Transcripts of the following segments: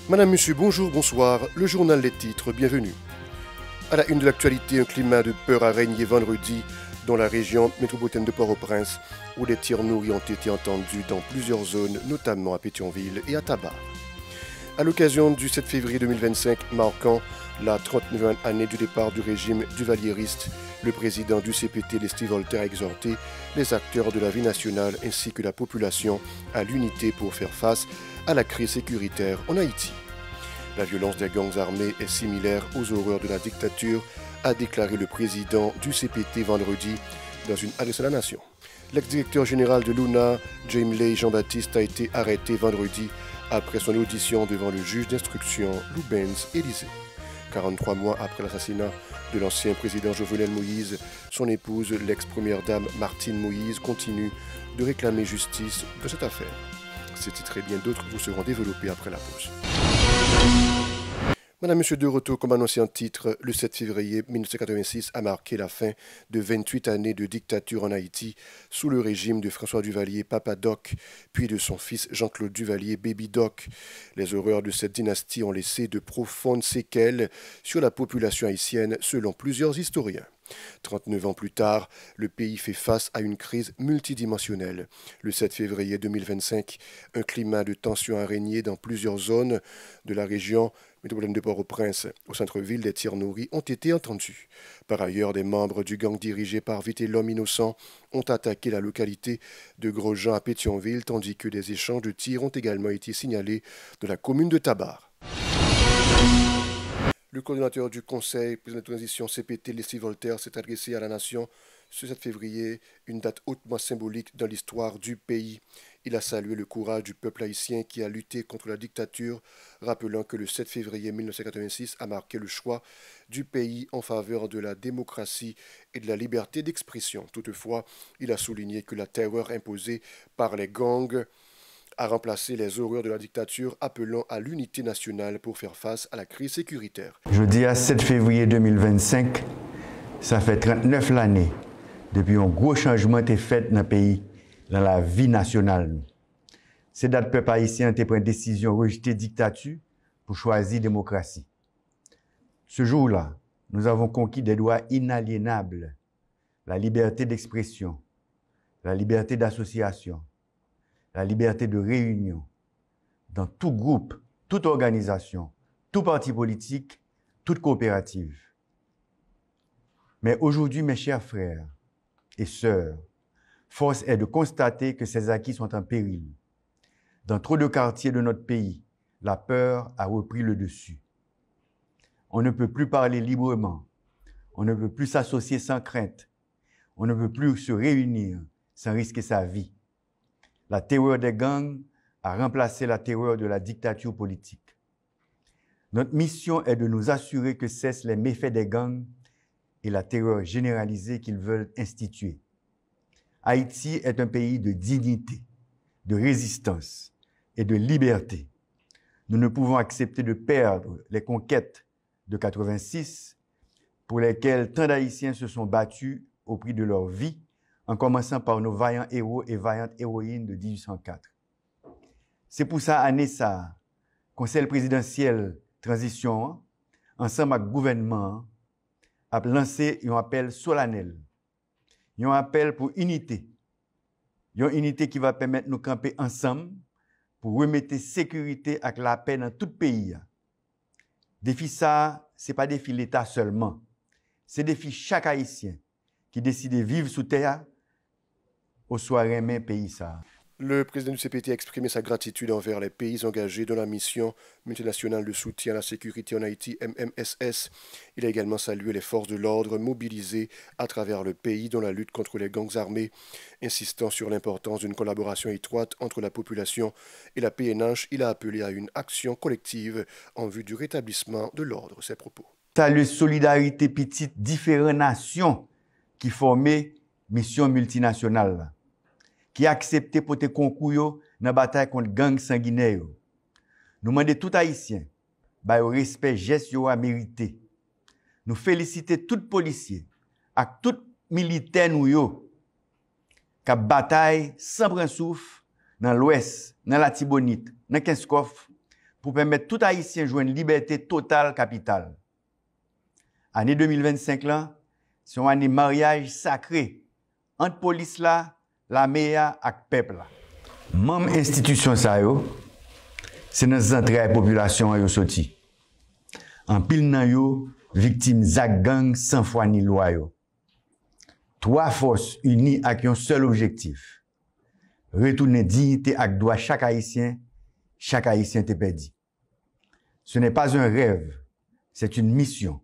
Madame, Monsieur, bonjour, bonsoir, le journal Les Titres, bienvenue. À la une de l'actualité, un climat de peur a régné vendredi dans la région métropolitaine de Port-au-Prince, où des tirs nourris ont été entendus dans plusieurs zones, notamment à Pétionville et à Tabar. À l'occasion du 7 février 2025, marquant la 39e année du départ du régime duvalieriste, le président du CPT, Leslie Voltaire, a exhorté les acteurs de la vie nationale ainsi que la population à l'unité pour faire face à la crise sécuritaire en Haïti. La violence des gangs armés est similaire aux horreurs de la dictature, a déclaré le président du CPT vendredi dans une adresse à la nation. L'ex-directeur général de l'UNA, James Lay Jean-Baptiste, a été arrêté vendredi après son audition devant le juge d'instruction Loubens Élysée. 43 mois après l'assassinat de l'ancien président Jovenel Moïse, son épouse, l'ex-première dame Martine Moïse, continue de réclamer justice de cette affaire. Ces titres et bien d'autres vous seront développés après la pause. Madame, Monsieur, de retour, comme annoncé en titre, le 7 février 1986 a marqué la fin de 28 années de dictature en Haïti sous le régime de François Duvalier, Papa Doc, puis de son fils Jean-Claude Duvalier, Baby Doc. Les horreurs de cette dynastie ont laissé de profondes séquelles sur la population haïtienne, selon plusieurs historiens. 39 ans plus tard, le pays fait face à une crise multidimensionnelle. Le 7 février 2025, un climat de tension a régné dans plusieurs zones de la région métropolitaine de Port-au-Prince. Au centre-ville, des tirs nourris ont été entendus. Par ailleurs, des membres du gang dirigé par Vite et l'homme innocent ont attaqué la localité de Grosjean à Pétionville, tandis que des échanges de tirs ont également été signalés dans la commune de Tabar. Le coordinateur du Conseil président de transition CPT, Leslie Voltaire, s'est adressé à la nation ce 7 février, une date hautement symbolique dans l'histoire du pays. Il a salué le courage du peuple haïtien qui a lutté contre la dictature, rappelant que le 7 février 1986 a marqué le choix du pays en faveur de la démocratie et de la liberté d'expression. Toutefois, il a souligné que la terreur imposée par les gangs a remplacé les horreurs de la dictature, appelant à l'unité nationale pour faire face à la crise sécuritaire. Jeudi à 7 février 2025, ça fait 39 l'année depuis un gros changement été fait dans le pays, dans la vie nationale. C'est date peuple haïtien a pris une décision de rejeter la dictature pour choisir la démocratie. Ce jour-là, nous avons conquis des droits inaliénables, la liberté d'expression, la liberté d'association, la liberté de réunion dans tout groupe, toute organisation, tout parti politique, toute coopérative. Mais aujourd'hui, mes chers frères et sœurs, force est de constater que ces acquis sont en péril. Dans trop de quartiers de notre pays, la peur a repris le dessus. On ne peut plus parler librement, on ne peut plus s'associer sans crainte, on ne peut plus se réunir sans risquer sa vie. La terreur des gangs a remplacé la terreur de la dictature politique. Notre mission est de nous assurer que cessent les méfaits des gangs et la terreur généralisée qu'ils veulent instituer. Haïti est un pays de dignité, de résistance et de liberté. Nous ne pouvons accepter de perdre les conquêtes de 86 pour lesquelles tant d'Haïtiens se sont battus au prix de leur vie, en commençant par nos vaillants héros et vaillantes héroïnes de 1804. C'est pour ça, à Nessa, Conseil présidentiel transition, ensemble avec le gouvernement, a lancé un appel solennel, un appel pour unité, une unité qui va permettre de nous camper ensemble pour remettre sécurité et la paix dans tout le pays. Défi ça, ce n'est pas défi l'État seulement, c'est défi chaque Haïtien qui décide de vivre sous terre au soir même pays ça. Le président du CPT a exprimé sa gratitude envers les pays engagés dans la mission multinationale de soutien à la sécurité en Haïti, MMSS. Il a également salué les forces de l'ordre mobilisées à travers le pays dans la lutte contre les gangs armés, insistant sur l'importance d'une collaboration étroite entre la population et la PNH. Il a appelé à une action collective en vue du rétablissement de l'ordre. Ses propos. Salut solidarité petite différentes nations qui formaient mission multinationale, qui a accepté pour te concours dans la bataille contre gang sanguinaire. Nous demandons tout Haïtien, au respect geste à mérité. Nous félicitons tout policier et tout militaire nous qui bataille sans prendre souffle dans l'ouest, dans la Tibonite, dans Kinskof, pour permettre tout Haïtien de jouer une liberté totale capitale. Année 2025 là, c'est une année mariage sacré entre police là, la meilleure et le peuple là. Même institution ça yo, c'est dans les entrailles population yo sorti. En pile nan yo victime zak gang sans foi ni loi yo. Trois forces unies avec un seul objectif. Retourner dignité ak droit chaque Haïtien te perdu. Ce n'est pas un rêve, c'est une mission.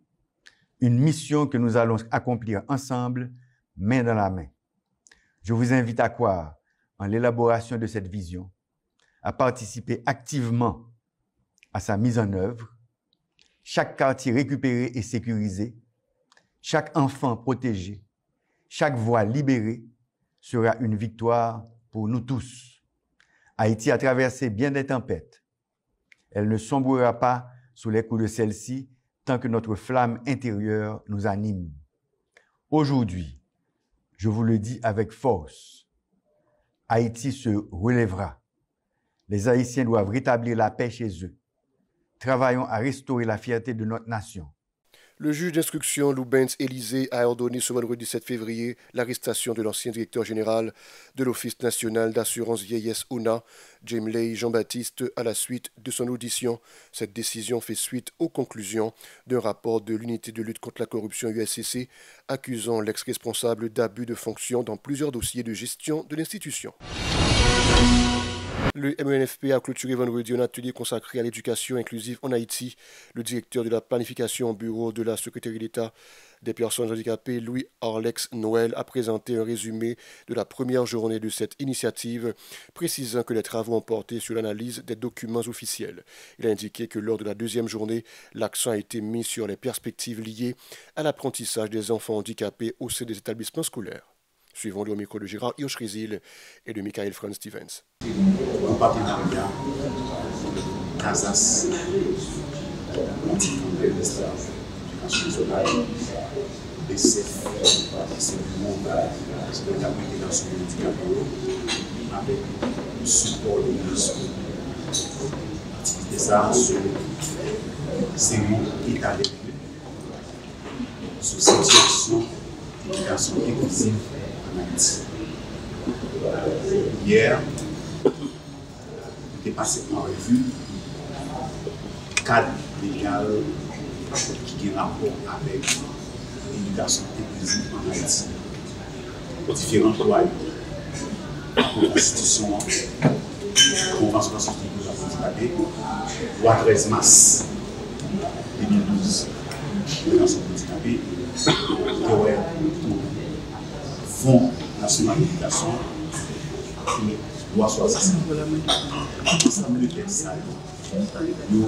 Une mission que nous allons accomplir ensemble, main dans la main. Je vous invite à croire en l'élaboration de cette vision, à participer activement à sa mise en œuvre, chaque quartier récupéré et sécurisé, chaque enfant protégé, chaque voix libérée sera une victoire pour nous tous. Haïti a traversé bien des tempêtes. Elle ne sombrera pas sous les coups de celle-ci tant que notre flamme intérieure nous anime. Aujourd'hui, je vous le dis avec force, Haïti se relèvera. Les Haïtiens doivent rétablir la paix chez eux. Travaillons à restaurer la fierté de notre nation. Le juge d'instruction Loubens Élysée a ordonné ce vendredi 7 février l'arrestation de l'ancien directeur général de l'Office national d'assurance vieillesse ONA, Jemley Jean-Baptiste, à la suite de son audition. Cette décision fait suite aux conclusions d'un rapport de l'unité de lutte contre la corruption USCC accusant l'ex-responsable d'abus de fonction dans plusieurs dossiers de gestion de l'institution. Le MENFP a clôturé vendredi un atelier consacré à l'éducation inclusive en Haïti. Le directeur de la planification au bureau de la secrétaire d'État des personnes handicapées, Louis-Arlex Noël, a présenté un résumé de la première journée de cette initiative, précisant que les travaux ont porté sur l'analyse des documents officiels. Il a indiqué que lors de la deuxième journée, l'accent a été mis sur les perspectives liées à l'apprentissage des enfants handicapés au sein des établissements scolaires. Suivons-le au micro de Gérard Hirsch-Rizil et de Michael Franz Stevens. En partenariat CASAS, l'éducation nationale, BCF, c'est le monde, c'est le cadre d'éducation handicapée, avec le support de l'UNESCO. L'activité ça, c'est un état des lieux, sur situation d'éducation inclusive. Hier, j'étais passé en revue le cadre légal qui a rapport avec l'éducation inclusive en Haïti. Différents lois, la Constitution, la Convention constitutive de la handicapée, loi 13 mars 2012, l'éducation handicapée, qui aurait Fonds national d'éducation et loi 66. Ensemble de textes, nous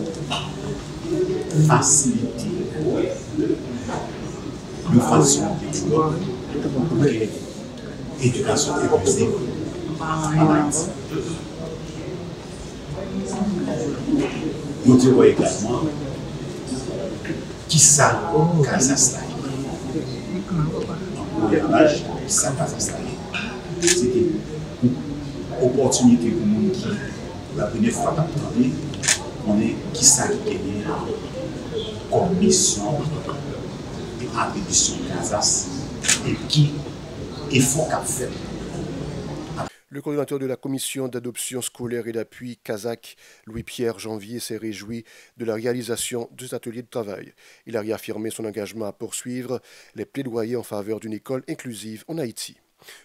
faciliter, nous faciliter l'éducation inclusive en Haïti. Nous dirons également qui ça CASAS. En voyage, ça passe à c'est une opportunité pour nous qui, la première fois d'attendre, on est qui ça qui gagne comme mission et attribution de CASAS et qui effort qu'a fait. Le coordinateur de la commission d'adoption scolaire et d'appui Kazakh, Louis-Pierre Janvier, s'est réjoui de la réalisation de cet atelier de travail. Il a réaffirmé son engagement à poursuivre les plaidoyers en faveur d'une école inclusive en Haïti.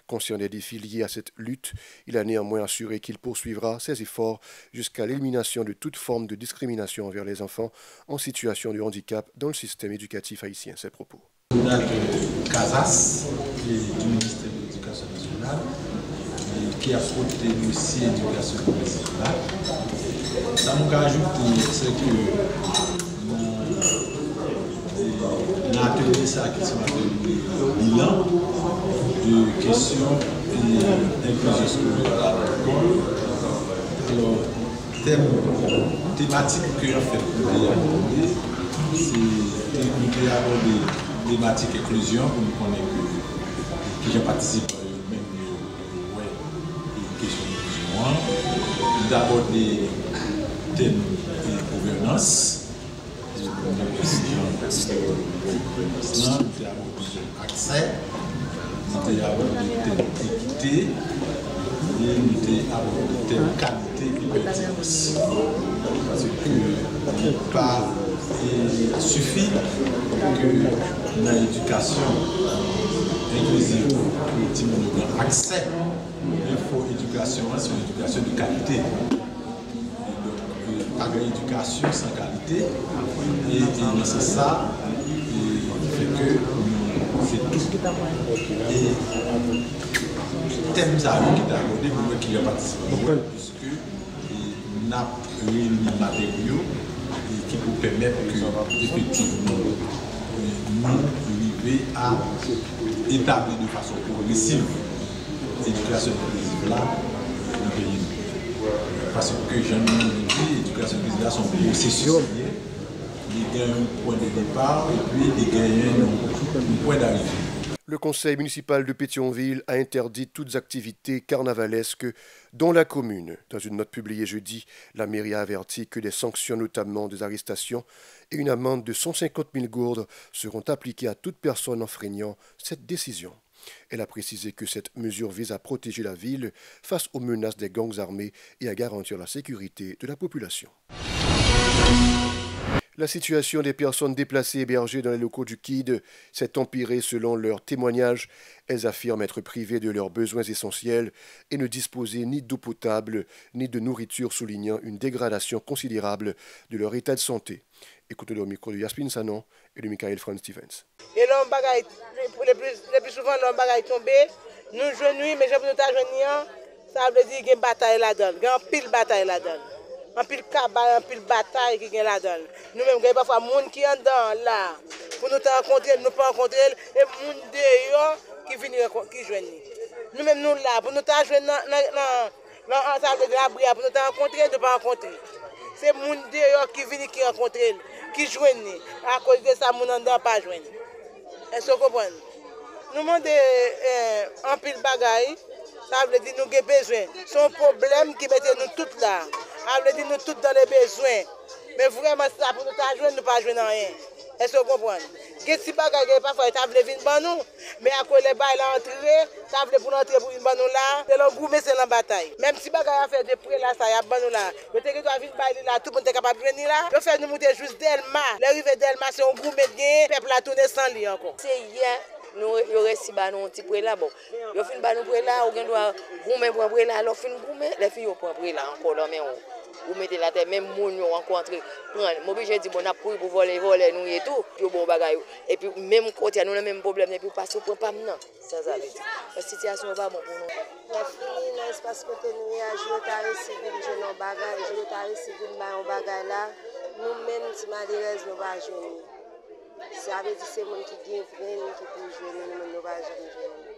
Conscient des défis liés à cette lutte, il a néanmoins assuré qu'il poursuivra ses efforts jusqu'à l'élimination de toute forme de discrimination envers les enfants en situation de handicap dans le système éducatif haïtien. Ses propos. CASAS, du ministère de l'Éducation nationale, qui a porté le dossier d'éducation nationale. Ça nous ajoute, c'est que l'atelier ça qui s'appelle bilan de questions d'inclusion scolaire à l'école. Alors, thématique que j'ai fait pour aborder, c'est d'aborder thématique inclusion pour nous connaître que j'ai participé même question d'inclusion. D'aborder thème gouvernance. Nous avons accès, nous avons équité, et nous avons qualité et pertinence. Parce qu'il suffit que dans l'éducation inclusive, nous avons accès, il faut éducation, c'est une éducation de qualité. Pas d'éducation sans qualité, et c'est ça qui fait que c'est tout. Et thème ça qui est abordé pour moi qui a participé, puisque nous avons réuni des matériaux qui vous permettent que effectivement nous arrivions à établir de façon progressive l'éducation inclusive là dans le pays. Parce que j'aime dit, l'éducation inclusive sont processus. Il y a un point de départ et puis il y a un point d'arrivée. Le conseil municipal de Pétionville a interdit toutes activités carnavalesques dans la commune. Dans une note publiée jeudi, la mairie a averti que des sanctions, notamment des arrestations et une amende de 150 000 gourdes, seront appliquées à toute personne enfreignant cette décision. Elle a précisé que cette mesure vise à protéger la ville face aux menaces des gangs armés et à garantir la sécurité de la population. La situation des personnes déplacées hébergées dans les locaux du KID s'est empirée selon leurs témoignages. Elles affirment être privées de leurs besoins essentiels et ne disposer ni d'eau potable ni de nourriture, soulignant une dégradation considérable de leur état de santé. Écoutez-le au micro de Yasmin Sanon et de Michael Franz Stevens. Et l'homme bagaille, le plus souvent l'homme bagaille tombé, nous jouons, mais je vous dis, ça veut dire qu'il y a une bataille là-dedans, il y a une pile bataille là-dedans. Un pile cabane, un pile bataille qui est là-dedans. Nous-mêmes, il y a parfois des gens qui sont là, pour nous rencontrer, nous ne pas rencontrer, et des gens qui viennent, qui joignent. Nous-mêmes, nous là, pour nous rejoindre dans l'ensemble de la brigade, pour nous rencontrer, nous ne pas rencontrer. C'est des gens qui viennent, qui rencontrent, qui joignent. À cause de ça, nous ne pas joindre. Est-ce que vous comprenez? Nous demandons un pile bagaille. Ça veut dire que nous avons besoin. C'est un problème qui met nous toutes là. Ça veut dire que nous toutes dans les besoins. Mais vraiment, ça pour nous jouer, nous ne pas jouer dans rien. Est-ce que vous comprenez? Qu'est-ce que vous parfois, ça veut dire que nous, mais à cause des bails l'entrée, ça veut dire pour l'entrée pour une banou là, c'est le gourmet, c'est la bataille. Même si vous a fait des prêts là, ça y a banou là. Le territoire vient bailler là, tout le monde est capable de venir là. Le fait de nous monter juste Delma. L'arrivée Delma, c'est un gourmet de le peuple a tourné sans lit encore. C'est hier. Nous réussi ba nous petit près là bon yo fin ba nous près là ou gen doit goumé pour près là alors fin goumé les filles pour près là encore là mais ou mettez la tête même moun yo rencontrer prendre m'obligé dit bon n'a pour voler nous et tout yo bon bagaille et puis même côté nous le même problème et puis pas prend pas non ça veut dire la situation pas bon pour nous la fille dans espace côté nous a joué ta civil je non bagaille je ta civil ba on bagaille là nous même si malheureuse nous va jouer.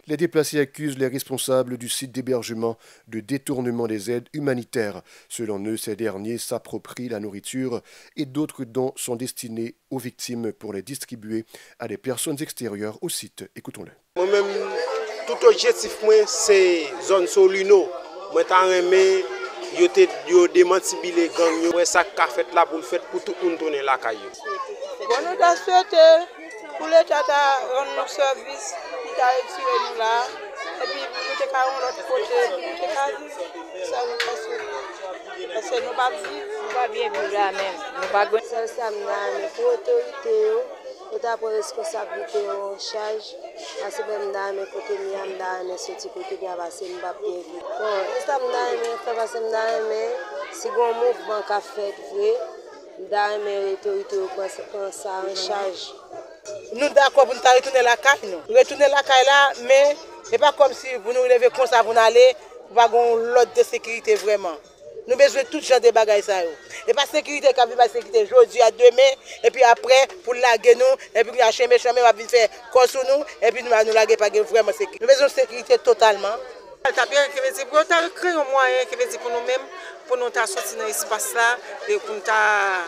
Les déplacés accusent les responsables du site d'hébergement de détournement des aides humanitaires. Selon eux, ces derniers s'approprient la nourriture et d'autres dons sont destinés aux victimes pour les distribuer à des personnes extérieures au site. Écoutons-le. Moi-même, tout objectif, c'est zone Solino. Moi, je yo démenti les gangs yo ça qu'a fait là pour le fait pour tout le monde tourner la caillou. Bon nous t'a souhaité pour l'état rendre service qui t'a retiré nous là et puis nous te carrons l'autre côté nous te carrons ça nous passe parce que nous pas bien vivre là même nous pas ça ça mais pour autorité yo ta pour responsabilité en charge parce que même dans mes côté mi am dans ce petit côté bien passer nous pas bien vivre bon ça me parce que mais si un mouvement qu'a fait vrai dans mes autorités prend ça en charge. Nous d'accord pour nous retourner la caille nous retourner la caille là mais c'est pas comme si vous nous levez comme ça pour aller pour pas l'autre de sécurité vraiment. Nous avons besoin de tout genre de bagages ça. Et pas sécurité qui va sécurité aujourd'hui à demain et puis après pour laguer nous et puis acheter méchant va venir faire quoi sur nous et puis nous va nous laguer pas vraiment sécurité. Nous avons besoin de sécurité totalement. Ça bien qui veut dire pour créer un moyen qui veut dire pour nous mêmes pour nous sortir dans l'espace là et pour nous à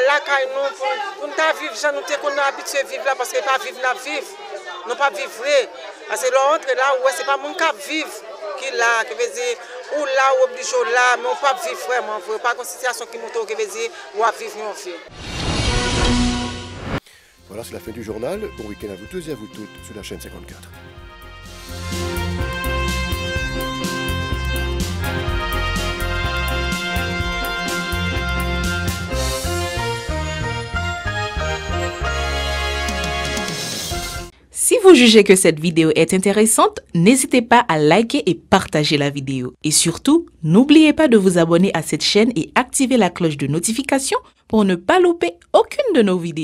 la caille nous pour nous vivre gens nous qu'on a habitué à vivre là parce que pas vivre là vivre non pas vivre parce que l'autre là ouais c'est pas mon cap vivre qui là qui veut dire ou là, ou obligé là, mais on peut pas vivre vraiment, pas une situation qui nous veut dire, ou à vivre en vie. Voilà, c'est la fin du journal. Bon week-end à vous tous et à vous toutes sur la chaîne 54. Si vous jugez que cette vidéo est intéressante, n'hésitez pas à liker et partager la vidéo. Et surtout, n'oubliez pas de vous abonner à cette chaîne et activer la cloche de notification pour ne pas louper aucune de nos vidéos.